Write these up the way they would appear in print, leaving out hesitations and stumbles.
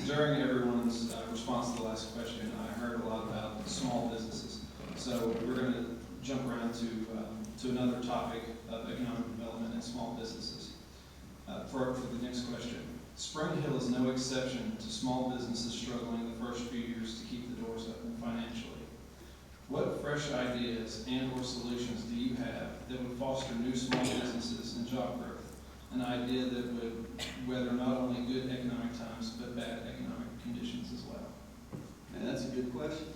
during everyone's response to the last question, I heard a lot about small businesses. So we're going to jump around to another topic of economic development and small businesses. For the next question, Spring Hill is no exception to small businesses struggling the first few years to keep the doors open financially. What fresh ideas and or solutions do you have that would foster new small businesses and job growth? An idea that would weather not only good economic times, but bad economic conditions as well? And that's a good question.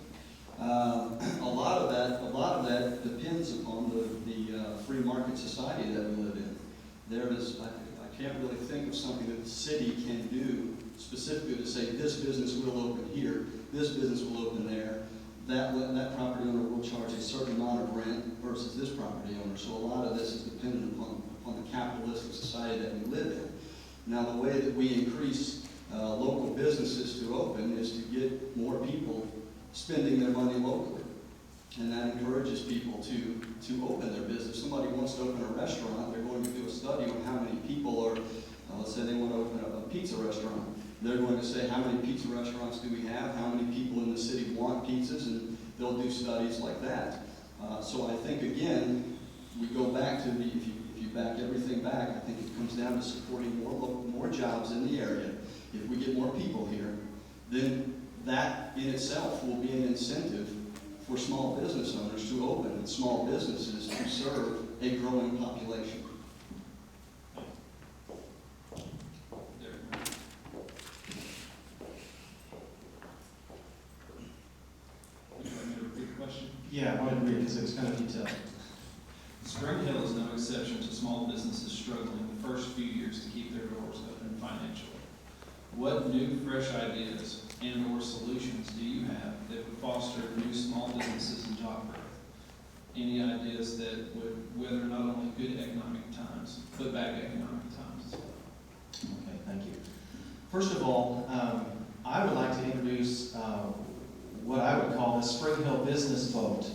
A lot of that depends upon the free market society that we live in. There is, I can't really think of something that the city can do specifically to say this business will open here, this business will open there. That property owner will charge a certain amount of rent versus this property owner. So a lot of this is dependent upon the capitalistic society that we live in. Now, the way that we increase local businesses to open is to get more people spending their money locally. And that encourages people to open their business. Somebody wants to open a restaurant, they're going to do a study on how many people are, let's say they want to open a pizza restaurant. They're going to say how many pizza restaurants do we have, how many people in the city want pizzas, and they'll do studies like that. So I think, again, we go back to if you back everything back, I think it comes down to supporting more jobs in the area. If we get more people here, then that in itself will be an incentive for small business owners to open small businesses to serve a growing population. Yeah, I wanted to read it because it was kind of detailed. Spring Hill is no exception to small businesses struggling the first few years to keep their doors open financially. What new, fresh ideas and or solutions do you have that would foster new small businesses and job growth? Any ideas that would weather not only good economic times, but bad economic times as well? Okay, thank you. First of all, I would like to introduce what I would call the Spring Hill business vote.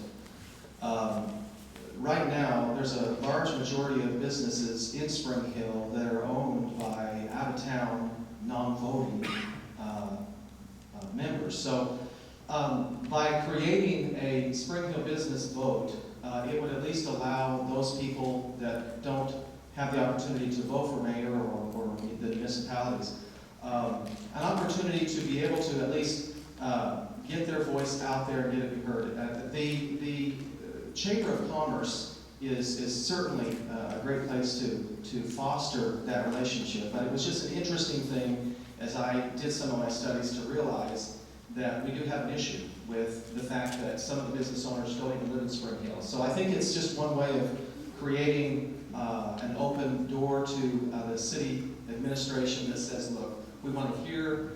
Right now, there's a large majority of businesses in Spring Hill that are owned by out-of-town, non-voting members. So by creating a Spring Hill business vote, it would at least allow those people that don't have the opportunity to vote for mayor or the municipalities an opportunity to be able to at least get their voice out there and get it heard. The Chamber of Commerce is certainly a great place to foster that relationship. But it was just an interesting thing as I did some of my studies to realize that we do have an issue with the fact that some of the business owners don't even live in Spring Hill. So I think it's just one way of creating an open door to the city administration that says, look, we want to hear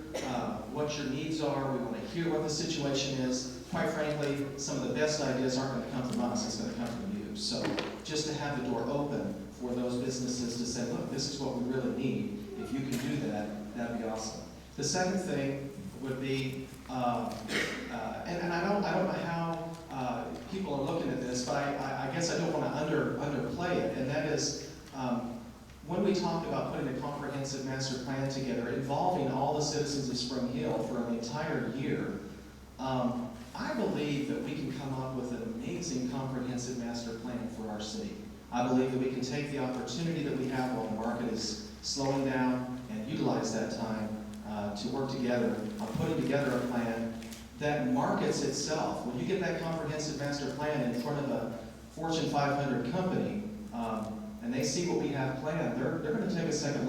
what your needs are. We want to hear what the situation is. Quite frankly, some of the best ideas aren't going to come from us. It's going to come from you. So just to have the door open for those businesses to say, look, this is what we really need. If you can do that, that'd be awesome. The second thing would be, and I don't know how people are looking at this, but I guess I don't want to underplay it, and that is when we talk about putting a comprehensive master plan together involving all the citizens of Spring Hill for an entire year, I believe that we can come up with an amazing comprehensive master plan for our city. I believe that we can take the opportunity that we have while the market is slowing down and utilize that time to work together on putting together a plan that markets itself. When you get that comprehensive master plan in front of a Fortune 500 company, and they see what we have planned, they're going to take a second